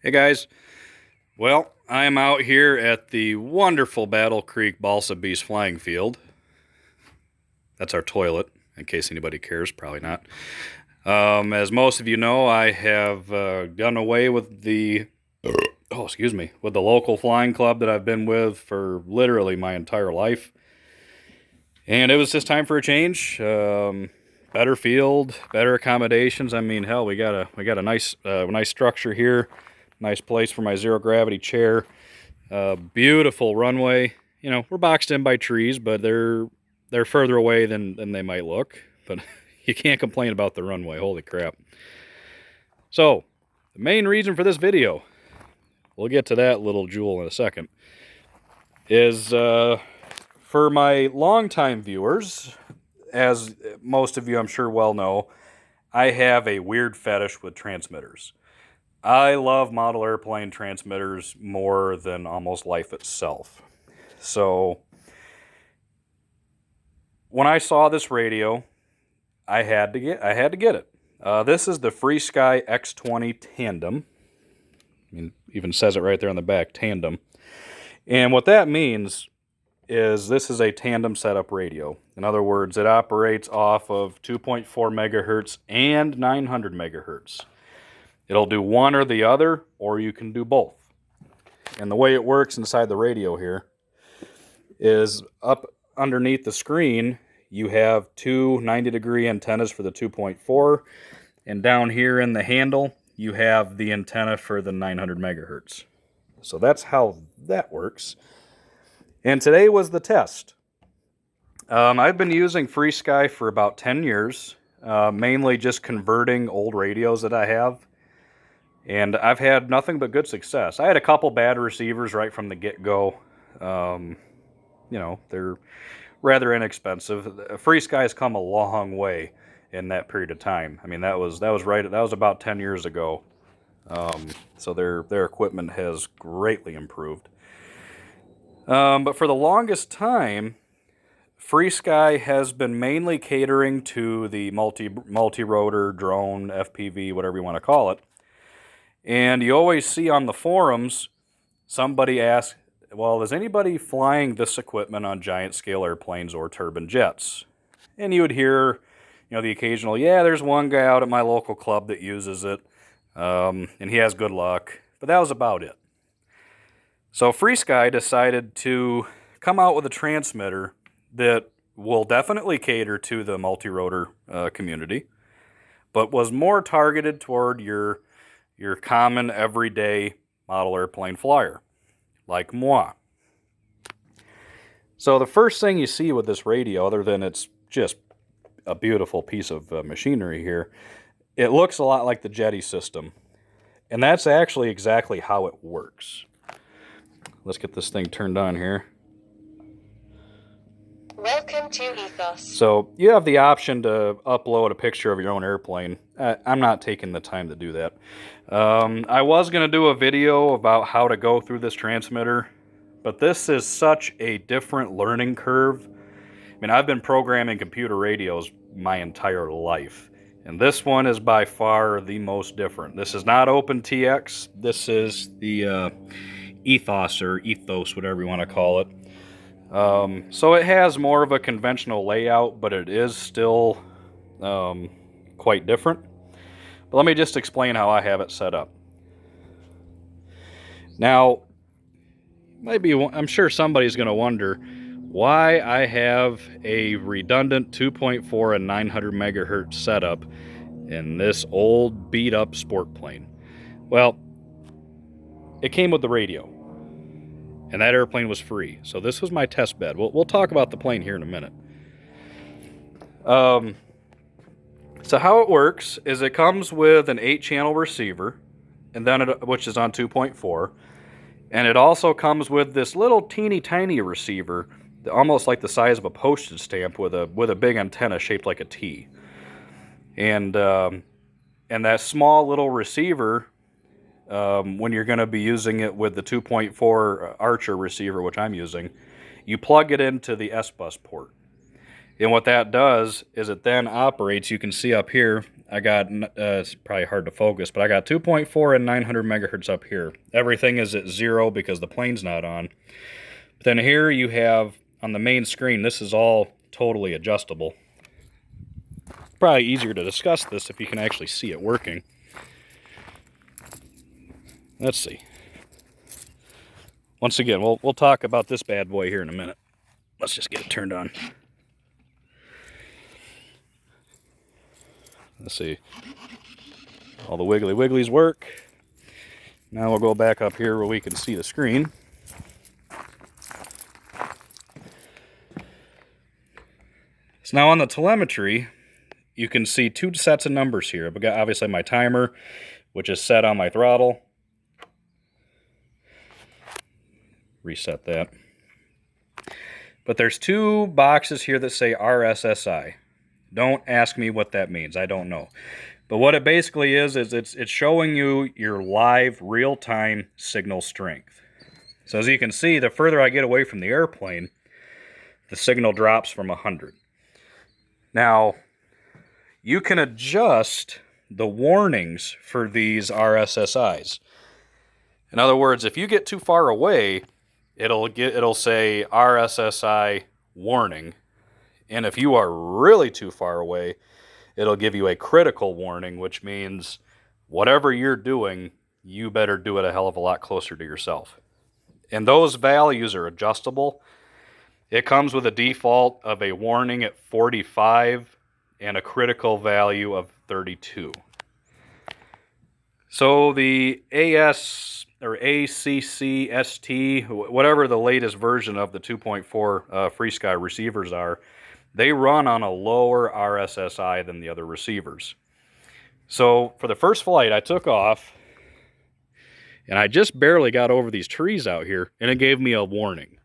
Hey guys, well, I am out here at the wonderful Battle Creek Balsa Beast flying field. That's our toilet, in case anybody cares, probably not. As most of you know, I have done away with the with the local flying club that I've been with for literally my entire life. And it was just time for a change. Better field, better accommodations. I mean, hell, we got a nice structure here. Nice place for my zero gravity chair. Beautiful runway. You know, we're boxed in by trees, but they're further away than they might look. But you can't complain about the runway. Holy crap. So, the main reason for this video, we'll get to that little jewel in a second, is for my longtime viewers, as most of you I'm sure well know, I have a weird fetish with transmitters. I love model airplane transmitters more than almost life itself. So when I saw this radio, I had to get it. This is the FrSky X20 Tandem. I mean, even says it right there on the back, Tandem. And what that means is this is a tandem setup radio. In other words, it operates off of 2.4 megahertz and 900 megahertz. It'll do one or the other, or you can do both. And the way it works inside the radio here is up underneath the screen, you have two 90-degree antennas for the 2.4, and down here in the handle, you have the antenna for the 900 megahertz. So that's how that works. And today was the test. I've been using FrSky for about 10 years, mainly just converting old radios that I have. And I've had nothing but good success. I had a couple bad receivers right from the get-go. You know, they're rather inexpensive. FrSky has come a long way in that period of time. I mean, that was about 10 years ago. So their equipment has greatly improved. But for the longest time, FrSky has been mainly catering to the multi-rotor, drone, FPV, whatever you want to call it. And you always see on the forums, somebody ask, well, is anybody flying this equipment on giant scale airplanes or turbine jets? And you would hear, you know, the occasional, yeah, there's one guy out at my local club that uses it, and he has good luck. But that was about it. So FrSky decided to come out with a transmitter that will definitely cater to the multi-rotor community, but was more targeted toward your common, everyday model airplane flyer, like moi. So the first thing you see with this radio, other than it's just a beautiful piece of machinery here, it looks a lot like the Jetty system. And that's actually exactly how it works. Let's get this thing turned on here. Welcome to Ethos. So you have the option to upload a picture of your own airplane. I'm not taking the time to do that. I was going to do a video about how to go through this transmitter, but this is such a different learning curve. I mean, I've been programming computer radios my entire life, and this one is by far the most different. This is not OpenTX. This is the Ethos, or Ethos, whatever you want to call it. So it has more of a conventional layout, but it is still quite different. But let me just explain how I have it set up. Now, I'm sure somebody's going to wonder why I have a redundant 2.4 and 900 megahertz setup in this old beat-up sport plane. Well, it came with the radio. And that airplane was free. So this was my test bed. We'll talk about the plane here in a minute. So how it works is it comes with an 8-channel receiver, and then which is on 2.4. And it also comes with this little teeny tiny receiver, almost like the size of a postage stamp, with a big antenna shaped like a T. And that small little receiver, when you're going to be using it with the 2.4 Archer receiver, which I'm using, you plug it into the S-Bus port. And what that does is it then operates, you can see up here, I got, it's probably hard to focus, but I got 2.4 and 900 megahertz up here. Everything is at 0 because the plane's not on. But then here you have, on the main screen, this is all totally adjustable. Probably easier to discuss this if you can actually see it working. Let's see. Once again, we'll talk about this bad boy here in a minute. Let's just get it turned on. Let's see. All the wiggly wigglies work. Now we'll go back up here where we can see the screen. So now on the telemetry, you can see two sets of numbers here. I've got obviously my timer, which is set on my throttle. Reset that. But there's two boxes here that say RSSI. Don't ask me what that means. I don't know. But what it basically is it's showing you your live real-time signal strength. So as you can see, the further I get away from the airplane, the signal drops from 100. Now, you can adjust the warnings for these RSSIs. In other words, if you get too far away, it'll say RSSI warning. And if you are really too far away, it'll give you a critical warning, which means whatever you're doing, you better do it a hell of a lot closer to yourself. And those values are adjustable. It comes with a default of a warning at 45 and a critical value of 32. So the AS or ACCST, whatever the latest version of the 2.4 FrSky receivers are, they run on a lower RSSI than the other receivers. So for the first flight, I took off, and I just barely got over these trees out here, and it gave me a warning.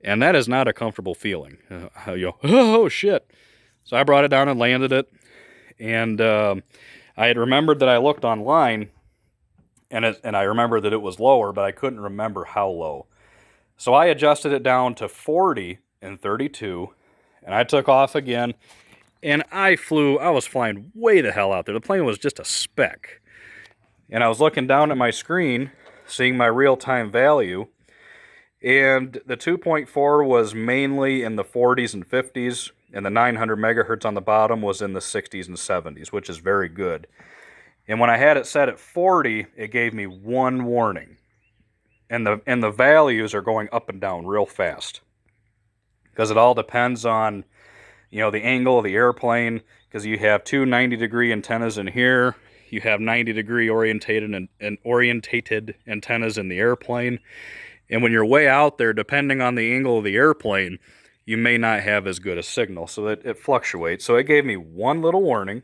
And that is not a comfortable feeling. You go, oh, shit. So I brought it down and landed it, and I had remembered that I looked online, and I remembered that it was lower, but I couldn't remember how low. So I adjusted it down to 40 and 32, and I took off again, and I was flying way the hell out there. The plane was just a speck. And I was looking down at my screen, seeing my real-time value, and the 2.4 was mainly in the 40s and 50s, and the 900 megahertz on the bottom was in the 60s and 70s, which is very good. And when I had it set at 40, it gave me one warning. And the values are going up and down real fast. Because it all depends on, the angle of the airplane, because you have two 90-degree antennas in here. You have 90-degree orientated antennas in the airplane. And when you're way out there, depending on the angle of the airplane, you may not have as good a signal. So it fluctuates. So it gave me one little warning.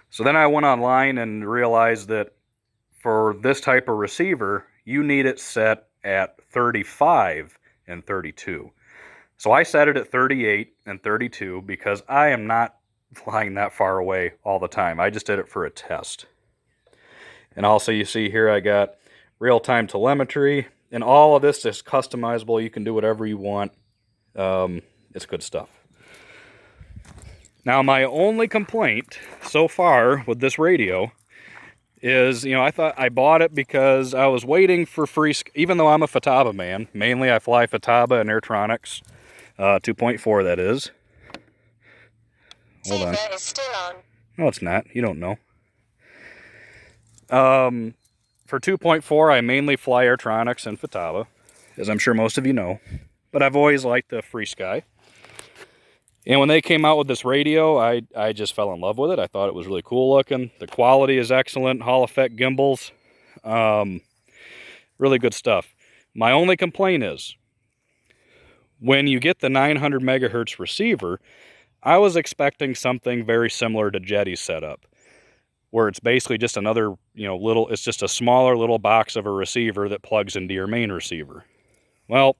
So then I went online and realized that for this type of receiver, you need it set at 35 and 32. So I set it at 38 and 32 because I am not flying that far away all the time. I just did it for a test. And also you see here I got real-time telemetry, and all of this is customizable. You can do whatever you want. It's good stuff. Now my only complaint so far with this radio is, I thought I bought it because I was waiting for FrSky, even though I'm a Futaba man. Mainly I fly Futaba and Airtronics. 2.4 that is. Hold on. Receiver is still on. No, it's not. You don't know. For 2.4, I mainly fly Airtronics and Futaba, as I'm sure most of you know. But I've always liked the FrSky. And when they came out with this radio, I just fell in love with it. I thought it was really cool looking. The quality is excellent. Hall effect gimbals. Really good stuff. My only complaint is, when you get the 900 megahertz receiver, I was expecting something very similar to Jetty's setup, where it's basically just another, it's just a smaller little box of a receiver that plugs into your main receiver. Well,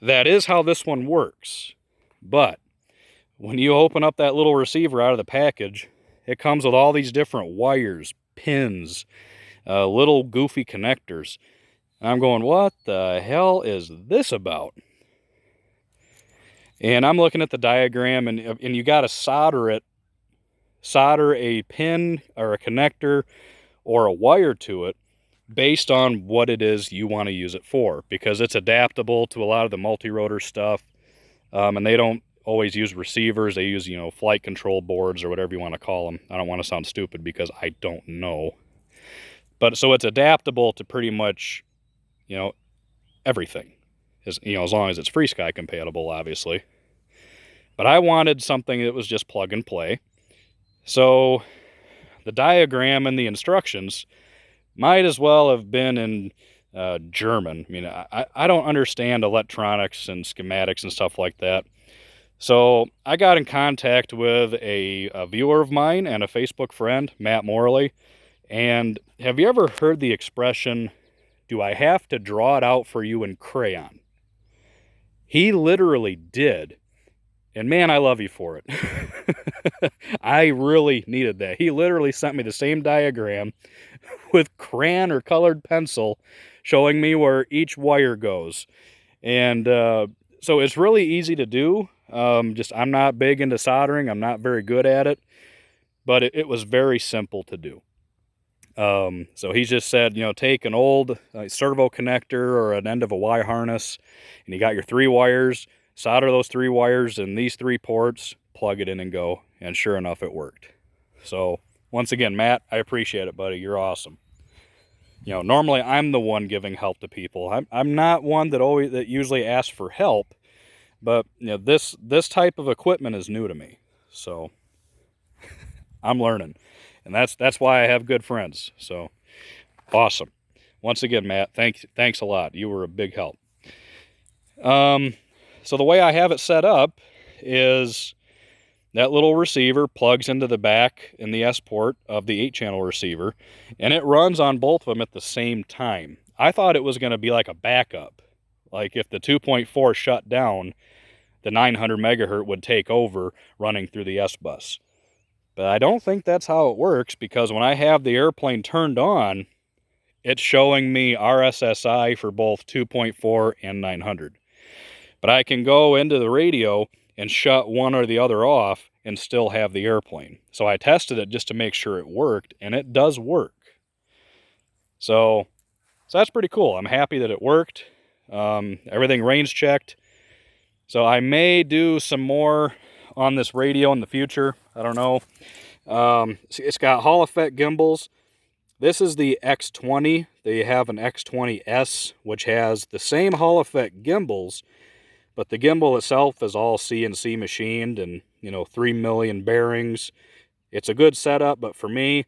that is how this one works. But when you open up that little receiver out of the package, it comes with all these different wires, pins, little goofy connectors. And I'm going, what the hell is this about? And I'm looking at the diagram, and you got to solder it solder a pin or a connector or a wire to it based on what it is you want to use it for, because it's adaptable to a lot of the multi-rotor stuff. And they don't always use receivers. They use, flight control boards or whatever you want to call them. I don't want to sound stupid because I don't know. But so it's adaptable to pretty much, everything. As long as it's FrSky compatible, obviously. But I wanted something that was just plug and play. So the diagram and the instructions might as well have been in German. I mean, I don't understand electronics and schematics and stuff like that. So I got in contact with a viewer of mine and a Facebook friend, Matt Morley. And have you ever heard the expression, "Do I have to draw it out for you in crayon?" He literally did. And man, I love you for it. I really needed that. He literally sent me the same diagram with crayon or colored pencil showing me where each wire goes. And so it's really easy to do. I'm not big into soldering. I'm not very good at it. But it was very simple to do. So he just said, take an old servo connector or an end of a Y harness, and you got your 3 wires, solder those 3 wires in these 3 ports, plug it in and go. And sure enough, it worked. So once again, Matt, I appreciate it, buddy. You're awesome. Normally I'm the one giving help to people. I'm not one that usually asks for help, but this type of equipment is new to me. So I'm learning. And that's why I have good friends. So awesome. Once again, Matt, thanks a lot. You were a big help. So the way I have it set up is that little receiver plugs into the back in the S port of the 8-channel receiver, and it runs on both of them at the same time. I thought it was going to be like a backup. Like if the 2.4 shut down, the 900 megahertz would take over running through the S bus. But I don't think that's how it works, because when I have the airplane turned on, it's showing me RSSI for both 2.4 and 900. But I can go into the radio and shut one or the other off and still have the airplane. So I tested it just to make sure it worked, and it does work. So that's pretty cool. I'm happy that it worked. Everything range checked. So I may do some more on this radio in the future. I don't know. It's got Hall effect gimbals. This is the X20. They have an X20S, which has the same Hall effect gimbals, but the gimbal itself is all CNC machined and, 3 million bearings. It's a good setup, but for me,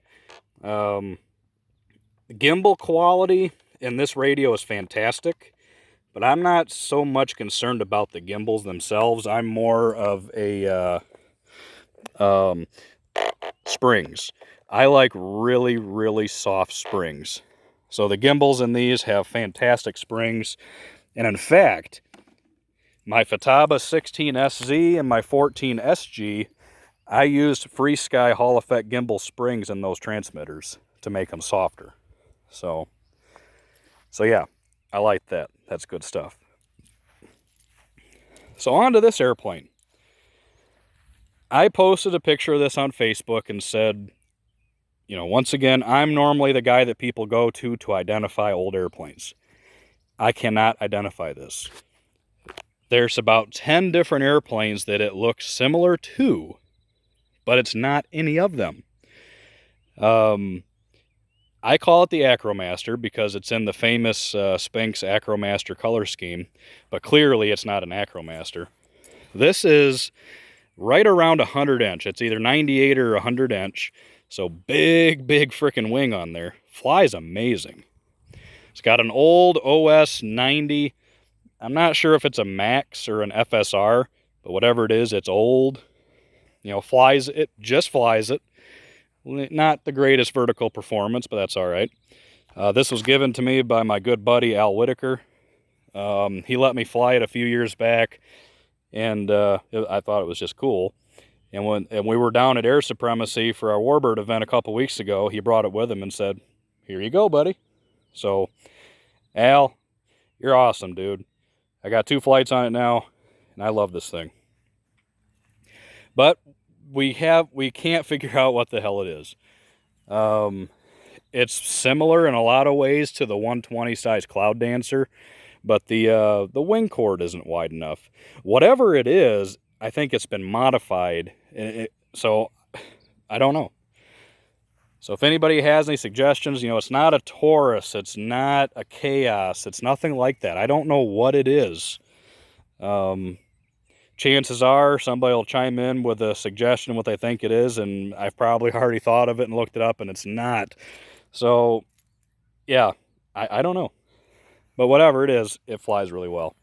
the gimbal quality in this radio is fantastic, but I'm not so much concerned about the gimbals themselves. I'm more of a springs. I like really, really soft springs. So the gimbals in these have fantastic springs. And in fact, my Futaba 16SZ and my 14SG, I used FrSky Hall effect gimbal springs in those transmitters to make them softer. So yeah, I like that. That's good stuff. So on to this airplane. I posted a picture of this on Facebook and said, once again, I'm normally the guy that people go to identify old airplanes. I cannot identify this. There's about 10 different airplanes that it looks similar to, but it's not any of them. I call it the Acromaster because it's in the famous Spinks Acromaster color scheme, but clearly it's not an Acromaster. This is right around 100 inch. It's either 98 or 100 inch. So big freaking wing on there. Flies amazing. It's got an old OS 90. I'm not sure if it's a Max or an FSR, but whatever it is, it's old. Flies it, just flies it. Not the greatest vertical performance, but that's all right. This was given to me by my good buddy Al Whitaker. He let me fly it a few years back, and I thought it was just cool. And when we were down at Air Supremacy for our Warbird event a couple weeks ago, he brought it with him and said, "Here you go, buddy." So, Al, you're awesome, dude. I got 2 flights on it now, and I love this thing. But we can't figure out what the hell it is. It's similar in a lot of ways to the 120 size Cloud Dancer, but the wing cord isn't wide enough. Whatever it is, I think it's been modified. So I don't know. So if anybody has any suggestions, it's not a Taurus, it's not a Chaos, it's nothing like that. I don't know what it is. Chances are somebody will chime in with a suggestion what they think it is, and I've probably already thought of it and looked it up, and it's not. So, yeah, I don't know. But whatever it is, it flies really well.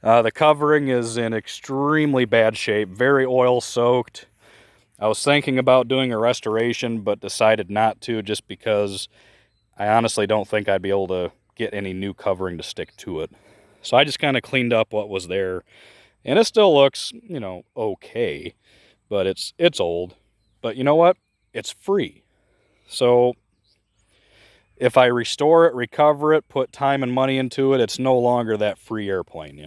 The covering is in extremely bad shape, very oil-soaked. I was thinking about doing a restoration, but decided not to just because I honestly don't think I'd be able to get any new covering to stick to it. So I just kind of cleaned up what was there. And it still looks, okay. But it's old. But you know what? It's free. So if I restore it, recover it, put time and money into it, it's no longer that free airplane,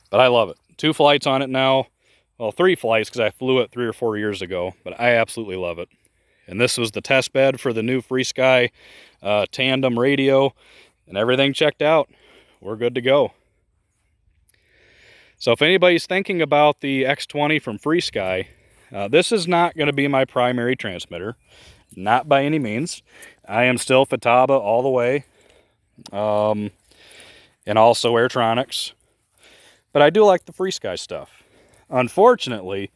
But I love it. 2 flights on it now. Well, 3 flights because I flew it 3 or 4 years ago, but I absolutely love it. And this was the test bed for the new FrSky Tandem radio, and everything checked out. We're good to go. So if anybody's thinking about the X20 from FrSky, this is not going to be my primary transmitter. Not by any means. I am still Futaba all the way, and also Airtronics. But I do like the FrSky stuff. Unfortunately,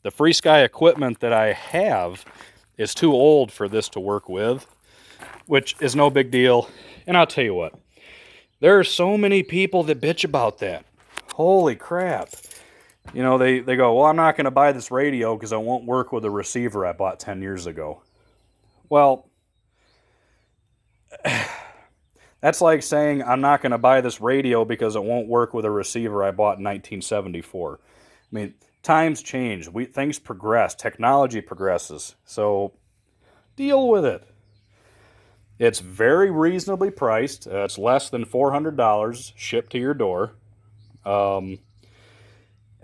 the FrSky equipment that I have is too old for this to work with, which is no big deal. And I'll tell you what, there are so many people that bitch about that. Holy crap. They go, well, I'm not going to buy this radio because it won't work with a receiver I bought 10 years ago. Well, that's like saying I'm not going to buy this radio because it won't work with a receiver I bought in 1974. I mean, times change. Things progress. Technology progresses. So, deal with it. It's very reasonably priced. It's less than $400 shipped to your door. And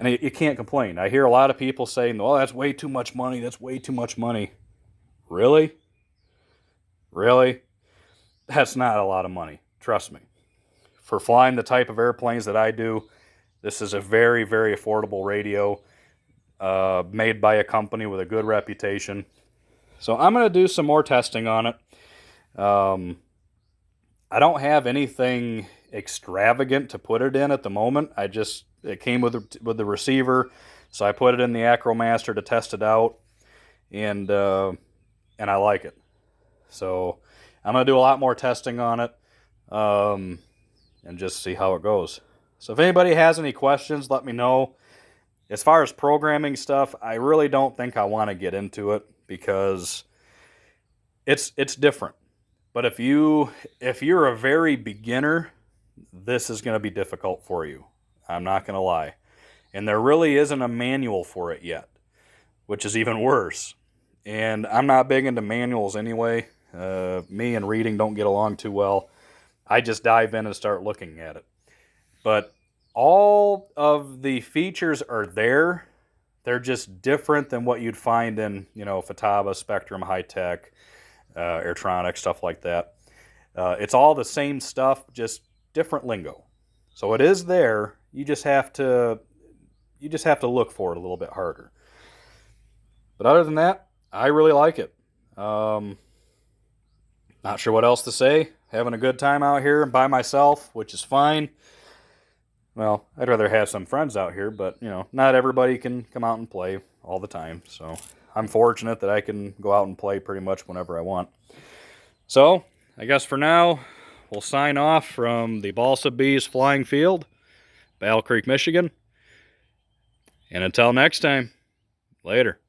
you can't complain. I hear a lot of people saying, well, that's way too much money. That's way too much money. Really? Really? That's not a lot of money. Trust me. For flying the type of airplanes that I do, this is a very, very affordable radio made by a company with a good reputation. So I'm going to do some more testing on it. I don't have anything extravagant to put it in at the moment. It came with the receiver, so I put it in the Acromaster to test it out, and I like it. So I'm going to do a lot more testing on it and just see how it goes. So if anybody has any questions, let me know. As far as programming stuff, I really don't think I want to get into it because it's different. But if you're a very beginner, this is going to be difficult for you. I'm not going to lie. And there really isn't a manual for it yet, which is even worse. And I'm not big into manuals anyway. Me and reading don't get along too well. I just dive in and start looking at it. But all of the features are there. They're just different than what you'd find in, Futaba, Spectrum, High-Tech, Airtronics, stuff like that. It's all the same stuff, just different lingo. So it is there. You just have to look for it a little bit harder. But other than that, I really like it. Not sure what else to say. Having a good time out here by myself, which is fine. Well, I'd rather have some friends out here, but, not everybody can come out and play all the time. So I'm fortunate that I can go out and play pretty much whenever I want. So I guess for now, we'll sign off from the Balsa Bees Flying Field, Battle Creek, Michigan. And until next time, later.